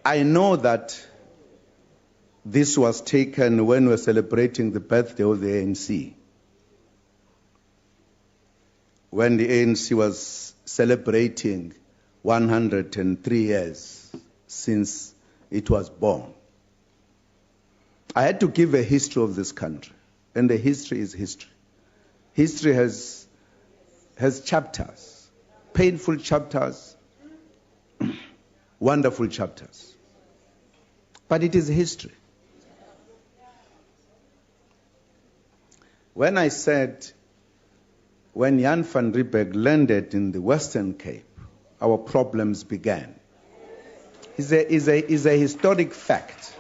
I know that this was taken when we were celebrating the birthday of the ANC. When the ANC was celebrating 103 years since it was born. I had to give a history of this country, and the history is history. History has chapters, painful chapters, wonderful chapters. But it is history. When I said, when Jan van Riebeek landed in the Western Cape, our problems began. Is a historic fact.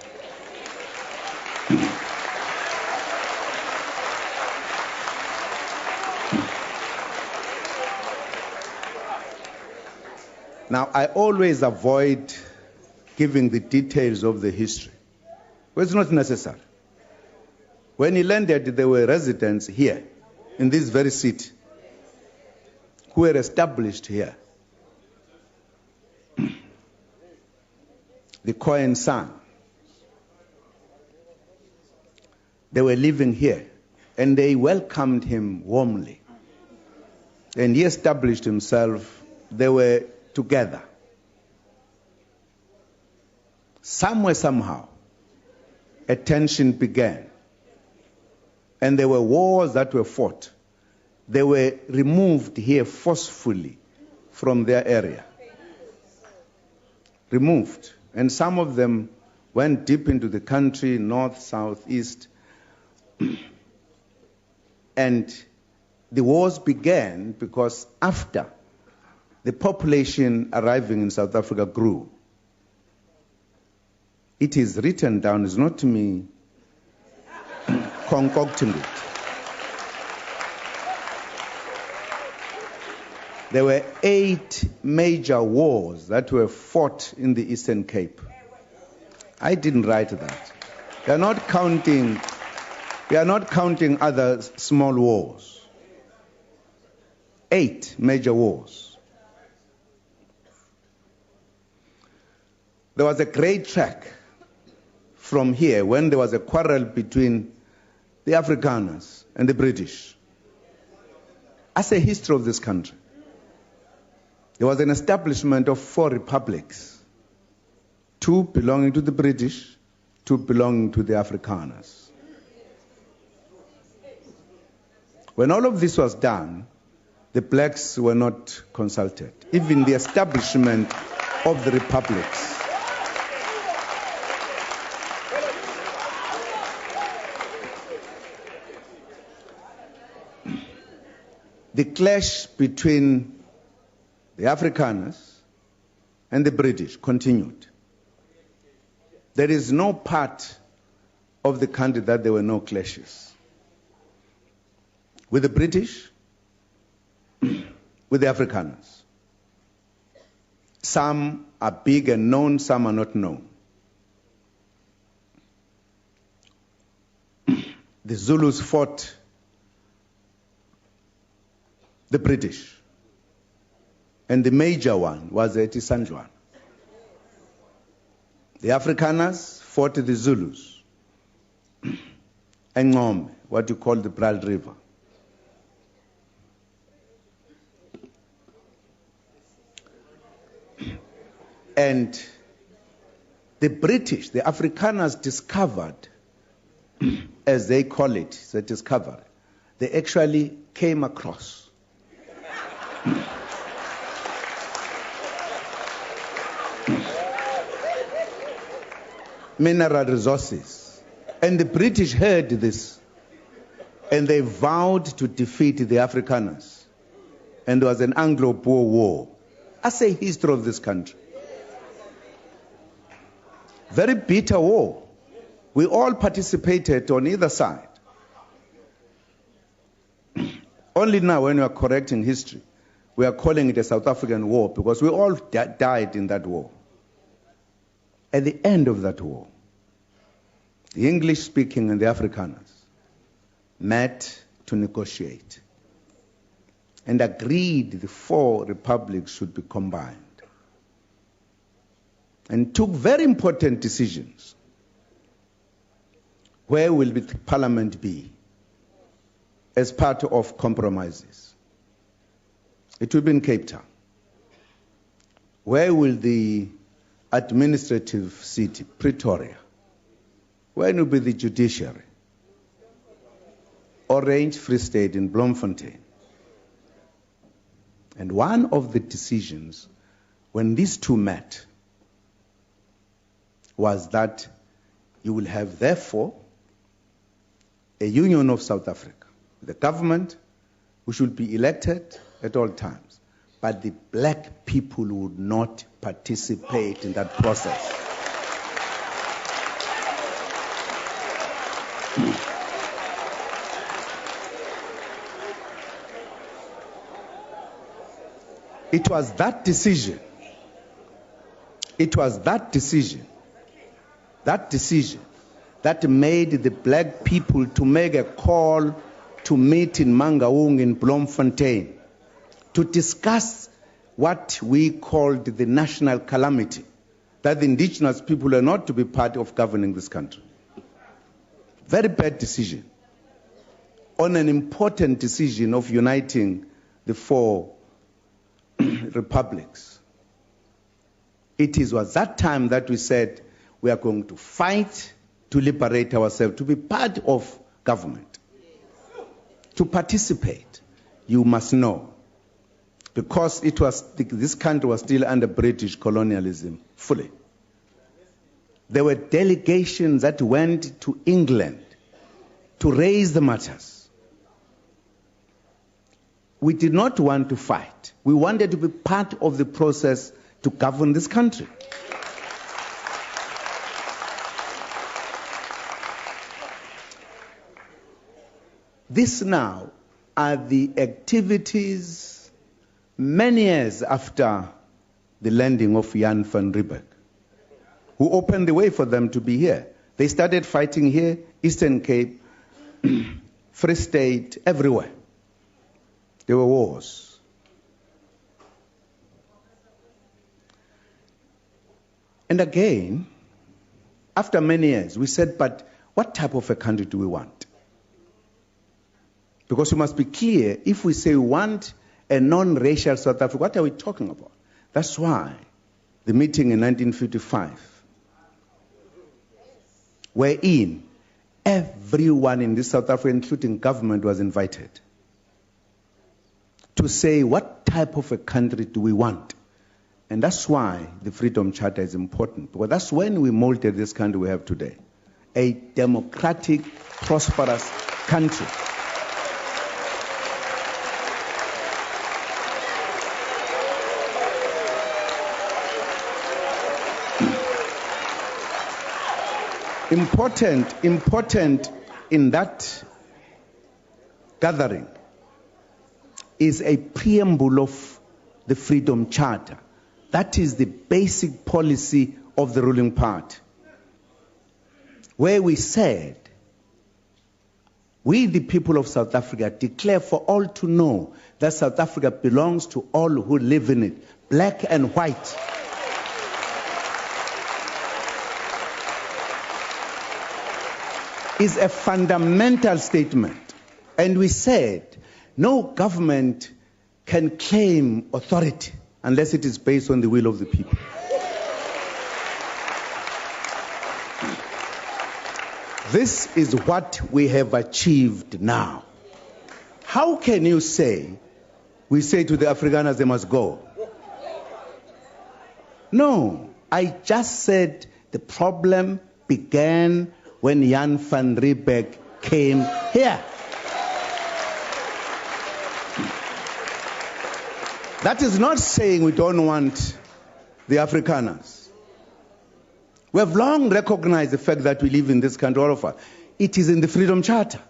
Now, I always avoid giving the details of the history. Well, it's not necessary. When he landed, there were residents here, in this very city, who were established here. The Cohen son. They were living here, and they welcomed him warmly. And he established himself. They were together. Somewhere, somehow, a tension began. And there were wars that were fought. They were removed here forcefully from their area. Removed. And some of them went deep into the country, north, south, east. And the wars began because after the population arriving in South Africa grew. It is written down, it's not me concocting it. There were 8 major wars that were fought in the Eastern Cape. I didn't write that. We are not counting other small wars. 8 major wars. There was a great trek from here when there was a quarrel between the Afrikaners and the British. As a history of this country, there was an establishment of 4 republics, 2 belonging to the British, 2 belonging to the Afrikaners. When all of this was done, the blacks were not consulted, even the establishment of the republics. The clash between the Afrikaners and the British continued. There is no part of the country that there were no clashes. With the British, with the Afrikaners. Some are big and known, some are not known. The Zulus fought the British. And the major one was at Isandlwana. The Afrikaners fought the Zulus. And Ngome, what you call the Brad River. And the British, the Afrikaners discovered, as they call it, the discovery, they actually came across mineral resources. And the British heard this, and they vowed to defeat the Afrikaners. And there was an Anglo-Boer war. As a history of this country. Very bitter war. We all participated on either side. Only now, when we are correcting history, we are calling it a South African war because we all died in that war. At the end of that war, the English-speaking and the Afrikaners met to negotiate and agreed the 4 republics should be combined. and took very important decisions. Where will the parliament be as part of compromises? It will be in Cape Town. Where will the administrative city, Pretoria? Where will be the judiciary? Orange Free State in Bloemfontein. And one of the decisions when these two met was that you will have, therefore, a Union of South Africa, the government who should be elected at all times, but the black people would not participate in that process. It was that decision that made the black people to make a call to meet in Mangaung in Bloemfontein to discuss what we called the national calamity, that the indigenous people are not to be part of governing this country. Very bad decision on an important decision of uniting the four republics. It was that time that we said we are going to fight to liberate ourselves, to be part of government. To participate, you must know, because this country was still under British colonialism fully. There were delegations that went to England to raise the matters. We did not want to fight. We wanted to be part of the process to govern this country. This now are the activities many years after the landing of Jan van Riebeek, who opened the way for them to be here. They started fighting here, Eastern Cape, Free State, everywhere. There were wars. And again, after many years, we said, but what type of a country do we want? Because we must be clear, if we say we want a non-racial South Africa, what are we talking about? That's why the meeting in 1955, wherein everyone in this South Africa, including government, was invited to say what type of a country do we want. And that's why the Freedom Charter is important, because that's when we molded this country we have today. A democratic, prosperous country. Important in that gathering is a preamble of the Freedom Charter. That is the basic policy of the ruling party, where we said, we the people of South Africa declare for all to know that South Africa belongs to all who live in it, black and white. Is a fundamental statement. And we said, no government can claim authority unless it is based on the will of the people. This is what we have achieved now. How can you say, we say to the Afrikaners they must go? No, I just said the problem began when Jan van Riebeek came here. That is not saying we don't want the Afrikaners. We have long recognized the fact that we live in this country, all of us. It is in the Freedom Charter.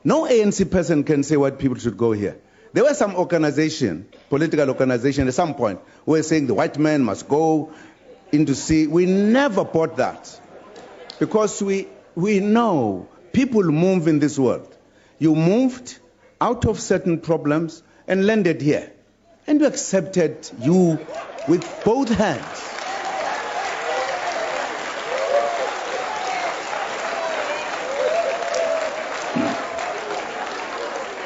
No ANC person can say what people should go here. There were some organization, political organization at some point, who were saying the white man must go into sea. We never bought that. Because we know people move in this world. You moved out of certain problems and landed here. And we accepted you with both hands.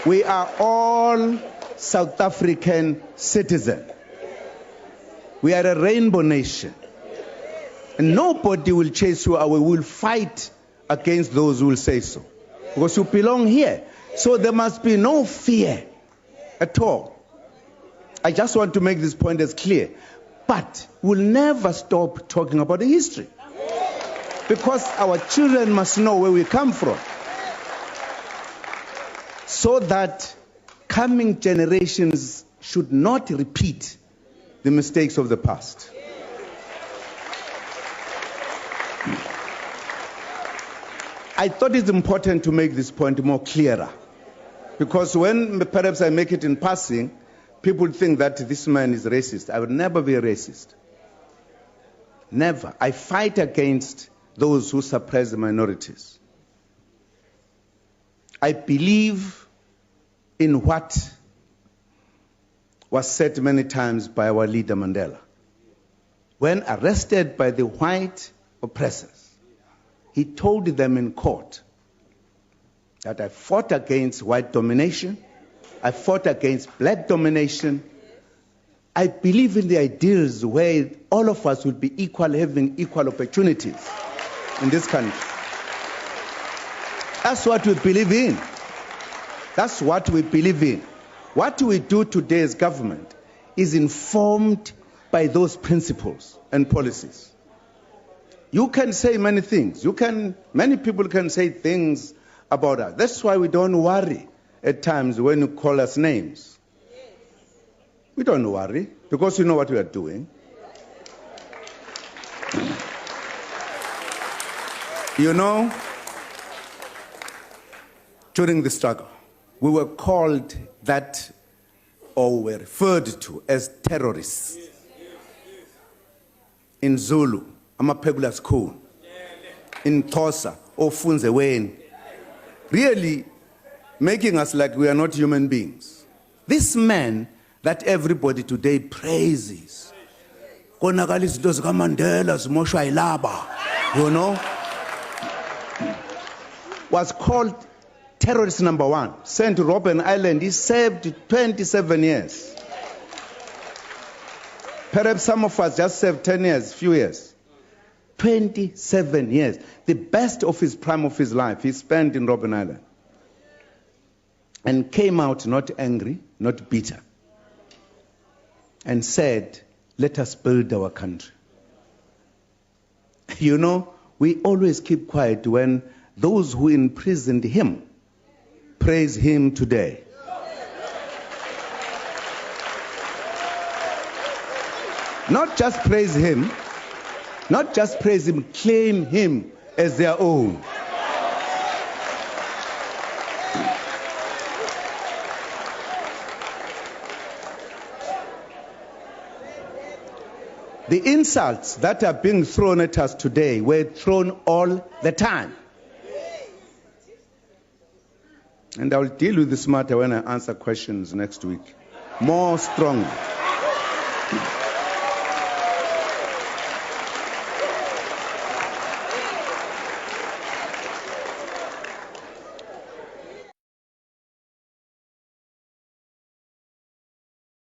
We are all South African citizens. We are a rainbow nation. And nobody will chase you away. We will fight against those who will say so. Because you belong here. So there must be no fear at all. I just want to make this point as clear. But we'll never stop talking about the history. Because our children must know where we come from. So that coming generations should not repeat the mistakes of the past. I thought it's important to make this point more clearer. Because when perhaps I make it in passing, people think that this man is racist. I would never be a racist. Never. I fight against those who suppress the minorities. I believe in what was said many times by our leader Mandela. When arrested by the white oppressors, he told them in court that I fought against white domination, I fought against black domination. I believe in the ideals where all of us will be equal, having equal opportunities in this country. That's what we believe in. That's what we believe in. What we do today as government is informed by those principles and policies. You can say many things. Many people can say things about us. That's why we don't worry at times when you call us names. We don't worry because we know what we are doing. You know, during the struggle, we were called that, or were referred to as terrorists. In Zulu, Amaphegula School. In Xhosa, Ofunze Wayne. Really making us like we are not human beings. This man that everybody today praises, you know, was called terrorist number one. Sent to Robben Island, he served 27 years. Perhaps some of us just served 10 years, few years. 27 years. The best of his prime of his life he spent in Robben Island. And came out not angry, not bitter. And said, let us build our country. You know, we always keep quiet when those who imprisoned him praise him today. Not just praise him, claim him as their own. The insults that are being thrown at us today were thrown all the time. And I will deal with this matter when I answer questions next week. More strongly.